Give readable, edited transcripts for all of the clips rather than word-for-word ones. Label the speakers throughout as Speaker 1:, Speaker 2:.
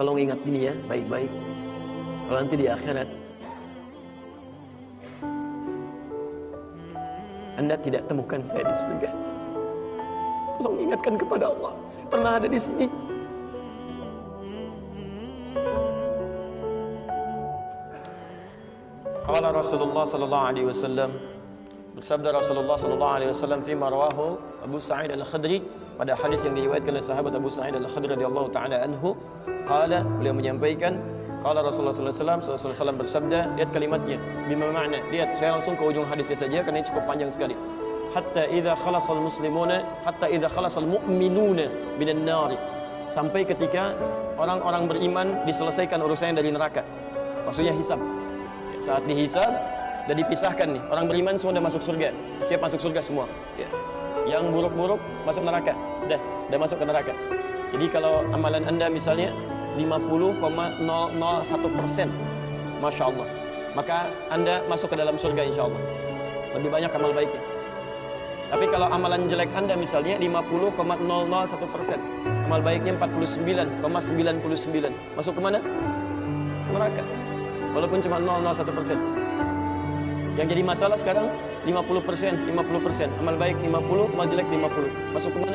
Speaker 1: Tolong ingat ini ya, baik-baik. Kalau nanti di akhirat Anda tidak temukan saya di surga, tolong ingatkan kepada Allah, saya pernah ada di sini. Qala Rasulullah sallallahu alaihi wasallam, bersabda Rasulullah sallallahu alaihi wasallam fi rawahu Abu Sa'id Al-Khudri, pada hadis yang diriwayatkan oleh sahabat Abu Sa'id Al-Khudri radhiyallahu taala anhu, qala, beliau menyampaikan, qala Rasulullah sallallahu alaihi wasallam bersabda, lihat kalimatnya, bima makna, lihat, saya langsung ke ujung hadisnya saja karena ini cukup panjang sekali. Hatta idza khalasal muslimuna, hatta idza khalasal mu'minuna minan nar, sampai ketika orang-orang beriman diselesaikan urusannya dari neraka, maksudnya hisab. Saat dihisab dan dipisahkan nih, orang beriman semua sudah masuk surga, siap masuk surga semua ya. Yang buruk-buruk masuk neraka, dah masuk ke neraka. Jadi kalau amalan Anda misalnya 50,001%, Masya Allah, maka Anda masuk ke dalam surga insya Allah, lebih banyak amal baiknya. Tapi kalau amalan jelek Anda misalnya 50,001%, amal baiknya 49,99, masuk ke mana? Neraka. Walaupun cuma 0,01%. Yang jadi masalah sekarang 50%, amal baik 50, amal jelek 50. Masuk ke mana?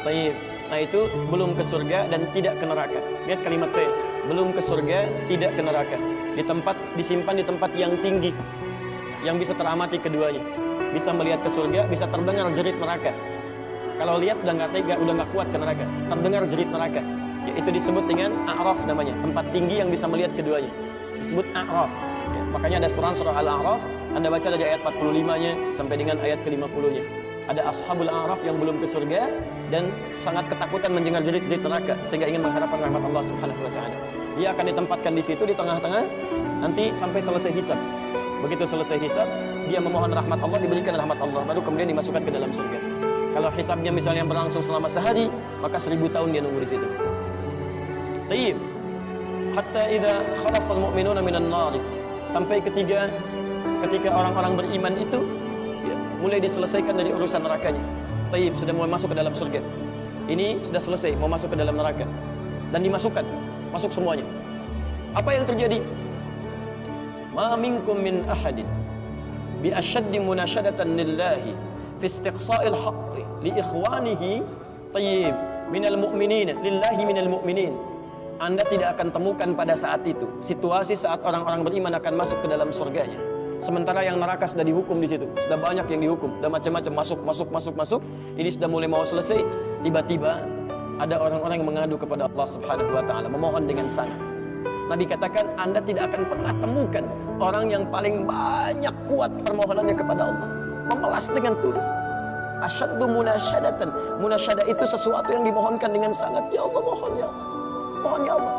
Speaker 1: Baik. Nah itu belum ke surga dan tidak ke neraka. Lihat kalimat saya, belum ke surga, tidak ke neraka. Disimpan di tempat yang tinggi, yang bisa teramati keduanya. Bisa melihat ke surga, bisa terdengar jerit neraka. Kalau lihat udah nggak tega, udah nggak kuat ke neraka. Terdengar jerit neraka. Itu disebut dengan A'raf namanya, tempat tinggi yang bisa melihat keduanya, disebut A'raf ya. Makanya ada Quran surah Al-A'raf, Anda baca dari ayat 45-nya sampai dengan ayat ke-50-nya. Ada ashabul A'raf yang belum ke surga dan sangat ketakutan mendengar jerit-jerit neraka, sehingga ingin mengharapkan rahmat Allah Subhanahu wa taala. Dia akan ditempatkan di situ di tengah-tengah nanti sampai selesai hisab. Begitu selesai hisab, dia memohon rahmat Allah, diberikan rahmat Allah, baru kemudian dimasukkan ke dalam surga. Kalau hisabnya misalnya berlangsung selama sehari, maka 1000 tahun dia nunggu di situ. Tayyib. Hatta idza khalasal mu'minuna minan nar, sampai ketika orang-orang beriman itu ya, mulai diselesaikan dari urusan nerakanya. Tayyib, sudah mulai masuk ke dalam surga. Ini sudah selesai, mau masuk ke dalam neraka. Dan dimasukkan, masuk semuanya. Apa yang terjadi? Ma minkum min ahadin bi ashaddi munashadatan lillahi fi istiqsa'il haqqi li ikhwanihi, tayyib, minal mu'minin, lillahi minal mu'minin. Anda tidak akan temukan pada saat itu situasi saat orang-orang beriman akan masuk ke dalam surganya, sementara yang neraka sudah dihukum di situ, sudah banyak yang dihukum, sudah macam-macam masuk. Ini sudah mulai mau selesai, tiba-tiba ada orang-orang yang mengadu kepada Allah Subhanahu wa taala, memohon dengan sangat. Nabi katakan, Anda tidak akan pernah temukan orang yang paling banyak kuat permohonannya kepada Allah, memelas dengan tulus. Asyaddu munasyadatan. Munasyadah itu sesuatu yang dimohonkan dengan sangat. Ya Allah, mohon ya Allah, mohon ya Allah.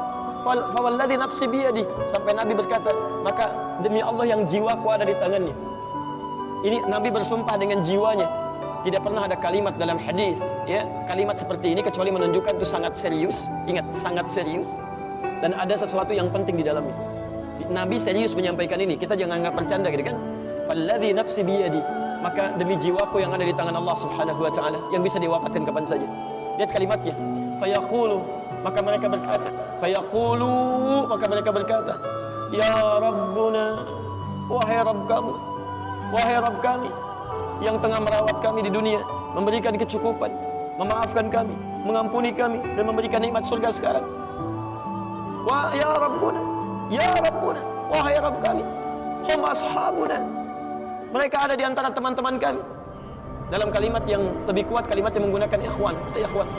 Speaker 1: Fawalladzi nafsi biyadi, sampai Nabi berkata, maka demi Allah yang jiwaku ada di tangannya. Ini Nabi bersumpah dengan jiwanya. Tidak pernah ada kalimat dalam hadis ya, kalimat seperti ini kecuali menunjukkan itu sangat serius. Ingat, sangat serius. Dan ada sesuatu yang penting di dalamnya. Nabi serius menyampaikan ini. Kita jangan anggap bercanda gitu kan. Falladzi nafsi biyadi, maka demi jiwaku yang ada di tangan Allah Subhanahu wa taala, yang bisa diwafatkan kapan saja. Lihat kalimatnya. Fayaqulu, maka mereka berkata, maka mereka berkata, ya Rabbuna, wahai Rabb kami yang tengah merawat kami di dunia, memberikan kecukupan, memaafkan kami, mengampuni kami, dan memberikan nikmat surga sekarang. Ya Rabbuna, wahai Rabb kami, hum ashabuna, mereka ada di antara teman-teman kami. Dalam kalimat yang lebih kuat, kalimat yang menggunakan ikhwan,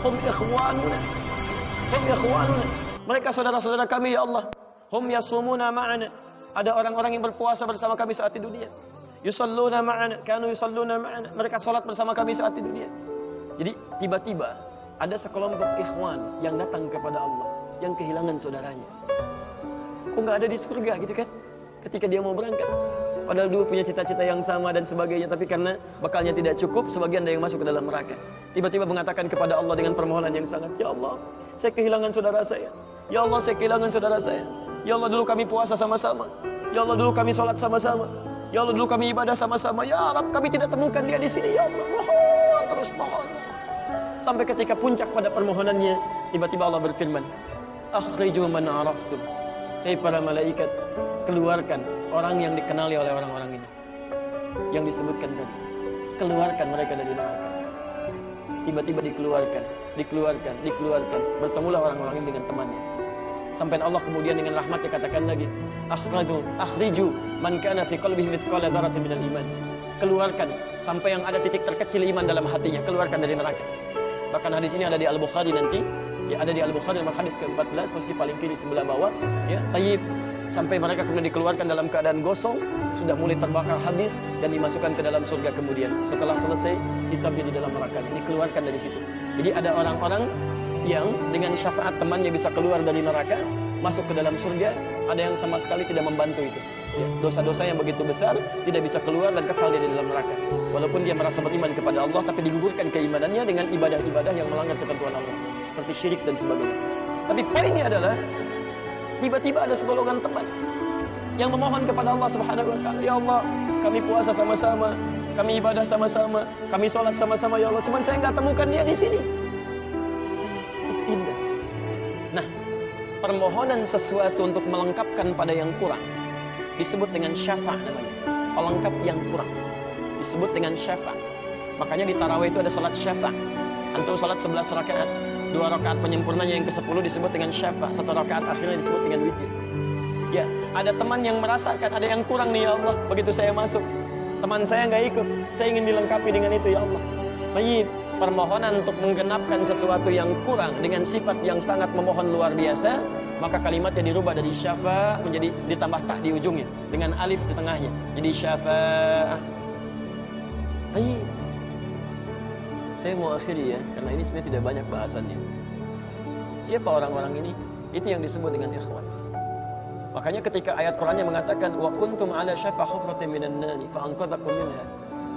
Speaker 1: hum ikhwanuna, mereka saudara-saudara kami ya Allah. Hum yasumuna ma'ana, ada orang-orang yang berpuasa bersama kami saat di dunia. Yusalluna ma'ana, kanu yusalluna ma'ana, mereka salat bersama kami saat di dunia. Jadi tiba-tiba ada sekelompok ikhwan yang datang kepada Allah, yang kehilangan saudaranya. Kok nggak ada di surga gitu kan? Ketika dia mau berangkat, padahal dulu punya cita-cita yang sama dan sebagainya, tapi karena bekalnya tidak cukup, sebagian ada yang masuk ke dalam neraka. Tiba-tiba mengatakan kepada Allah dengan permohonan yang sangat, ya Allah, saya kehilangan saudara saya. Ya Allah, saya kehilangan saudara saya. Ya Allah, dulu kami puasa sama-sama. Ya Allah, dulu kami sholat sama-sama. Ya Allah, dulu kami ibadah sama-sama. Ya Rabb, kami tidak temukan dia di sini. Ya Allah, mohon, terus mohon. sampai ketika puncak pada permohonannya, tiba-tiba Allah berfirman, akhriju man araftum. Hei para malaikat, keluarkan orang yang dikenali oleh orang-orang ini, yang disebutkan tadi. Keluarkan mereka dari neraka. Tiba-tiba dikeluarkan. Bertemulah orang-orang ini dengan temannya. Sampai Allah kemudian dengan rahmatnya katakan lagi, akhriju man kana fi qalbihi mithqala dzarratin minal iman. Keluarkan sampai yang ada titik terkecil iman dalam hatinya, keluarkan dari neraka. Bahkan hadis ini ada di Al-Bukhari nanti, ya ada di Al-Bukhari nomor hadis ke-14, posisi paling kiri sebelah bawah, ya, tayyib. Sampai mereka kemudian dikeluarkan dalam keadaan gosong, sudah mulai terbakar habis dan dimasukkan ke dalam surga kemudian. Setelah selesai hisabnya di dalam neraka, dikeluarkan dari situ. Jadi ada orang-orang yang dengan syafaat temannya bisa keluar dari neraka, masuk ke dalam surga. Ada yang sama sekali tidak membantu itu. Ya, dosa-dosa yang begitu besar tidak bisa keluar dan kekal di dalam neraka. Walaupun dia merasa beriman kepada Allah, tapi digugurkan keimanannya dengan ibadah-ibadah yang melanggar ketentuan Allah, seperti syirik dan sebagainya. Tapi poinnya adalah tiba-tiba ada segolongan teman yang memohon kepada Allah Subhanahu wa taala, ya Allah, kami puasa sama-sama, kami ibadah sama-sama, kami sholat sama-sama ya Allah, cuman saya nggak temukan dia di sini. Itu indah. Nah, permohonan sesuatu untuk melengkapkan pada yang kurang disebut dengan syafa' namanya. Pelengkap yang kurang disebut dengan syafa'. Makanya di tarawih itu ada sholat syafa'. Antum sholat 11 rakaat, 2 rakaat penyempurnanya yang ke-10 disebut dengan syafa', 1 rakaat akhirnya disebut dengan witir. Ya, ada teman yang merasakan ada yang kurang nih ya Allah, begitu saya masuk, teman saya nggak ikut, saya ingin dilengkapi dengan itu ya Allah. Baik, permohonan untuk menggenapkan sesuatu yang kurang dengan sifat yang sangat memohon luar biasa, maka kalimatnya dirubah dari syafa' menjadi ditambah tak di ujungnya dengan alif di tengahnya, jadi syafa'ah. Baik, saya mau akhiri ya, karena ini sebenarnya tidak banyak bahasannya. Siapa orang-orang ini? Itu yang disebut dengan ikhwan. Makanya ketika ayat Qur'annya mengatakan wa kuntum ala syafa hufratin minan nar fa anqadhakum minha,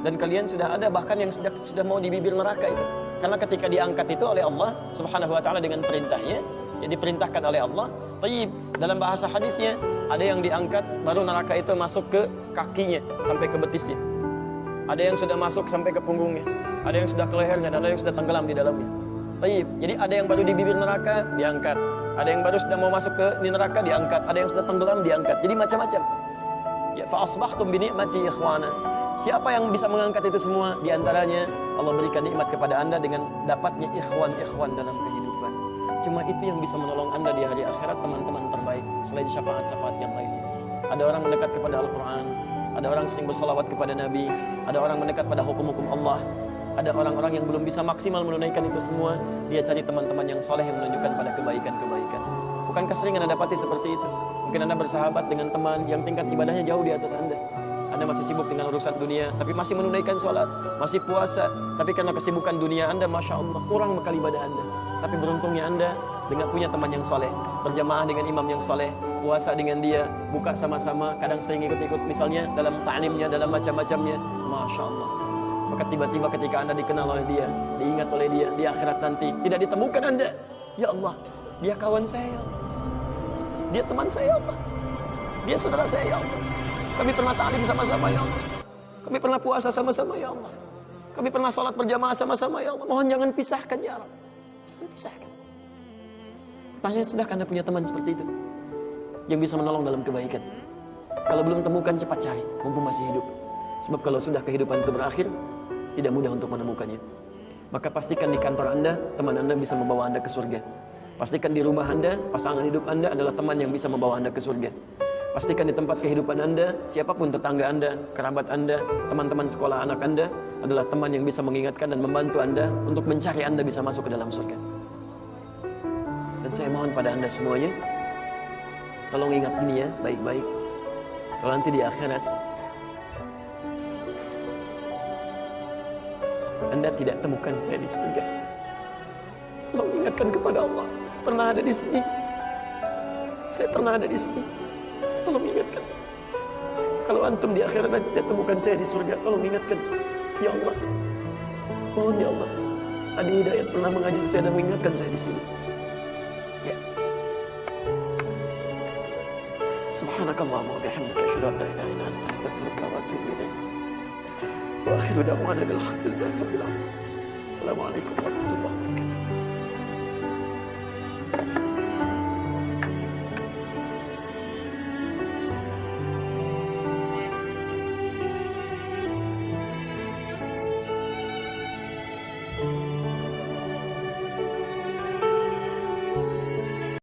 Speaker 1: dan kalian sudah ada bahkan yang sudah mau di bibir neraka itu. Karena ketika diangkat itu oleh Allah Subhanahu wa taala dengan perintahnya, ya diperintahkan oleh Allah. Tayyib, dalam bahasa hadisnya ada yang diangkat baru neraka itu masuk ke kakinya sampai ke betisnya. Ada yang sudah masuk sampai ke punggungnya, ada yang sudah ke lehernya, dan ada yang sudah tenggelam di dalamnya. Tayyib, jadi ada yang baru di bibir neraka diangkat, ada yang baru sudah mau masuk ke di neraka diangkat, ada yang sudah tenggelam diangkat. Jadi macam-macam. Ya, fa asbahtum bi ni'mati ikhwana. Siapa yang bisa mengangkat itu semua? Di antaranya Allah berikan nikmat kepada Anda dengan dapatnya ikhwan-ikhwan dalam kehidupan. Cuma itu yang bisa menolong Anda di hari akhirat, teman-teman terbaik selain syafaat-syafaat yang lainnya. Ada orang mendekat kepada Al-Qur'an, ada orang sering bersalawat kepada Nabi, ada orang mendekat pada hukum-hukum Allah. Ada orang-orang yang belum bisa maksimal menunaikan itu semua, dia cari teman-teman yang soleh yang menunjukkan pada kebaikan-kebaikan. Bukankah sering Anda dapati seperti itu? Mungkin Anda bersahabat dengan teman yang tingkat ibadahnya jauh di atas Anda. Anda masih sibuk dengan urusan dunia, tapi masih menunaikan sholat, masih puasa. Tapi karena kesibukan dunia Anda, Masya Allah, kurang bekal ibadah Anda. Tapi beruntungnya Anda dengan punya teman yang soleh, berjamaah dengan imam yang soleh, puasa dengan dia, buka sama-sama, kadang sering ikut-ikut misalnya dalam ta'limnya, dalam macam-macamnya. Masya Allah. Maka tiba-tiba ketika Anda dikenal oleh dia, diingat oleh dia, di akhirat nanti tidak ditemukan Anda. Ya Allah, dia kawan saya ya Allah, dia teman saya ya Allah, dia saudara saya ya Allah, kami pernah ta'lim sama-sama ya Allah, kami pernah puasa sama-sama ya Allah, kami pernah sholat berjamaah sama-sama ya Allah. Mohon jangan pisahkan ya Allah, jangan pisahkan. Tanya, sudahkah Anda punya teman seperti itu yang bisa menolong dalam kebaikan? Kalau belum temukan, cepat cari mumpung masih hidup. Sebab kalau sudah kehidupan itu berakhir, tidak mudah untuk menemukannya. Maka pastikan di kantor Anda, teman Anda bisa membawa Anda ke surga. Pastikan di rumah Anda, pasangan hidup Anda adalah teman yang bisa membawa Anda ke surga. Pastikan di tempat kehidupan Anda, siapapun tetangga Anda, kerabat Anda, teman-teman sekolah anak Anda adalah teman yang bisa mengingatkan dan membantu Anda untuk mencari Anda bisa masuk ke dalam surga. Dan saya mohon pada Anda semuanya, tolong ingat ini ya, baik-baik. Kalau nanti di akhirat Anda tidak temukan saya di surga, tolong ingatkan kepada Allah, saya pernah ada di sini, saya pernah ada di sini. Tolong ingatkan. Kalau antum di akhirat nanti tidak temukan saya di surga, tolong ingatkan. Ya Allah, mohon ya Allah, Adi Hidayat pernah mengajar saya dan mengingatkan saya di sini. Ya. Subhanakallahumma wa bihamdika asyhadu an la ilaha illa anta astaghfiruka wa atubu ilaik. Wa akhiru da'wana alhamdulillahi rabbil alamin. Assalamualaikum warahmatullahi wabarakatuh.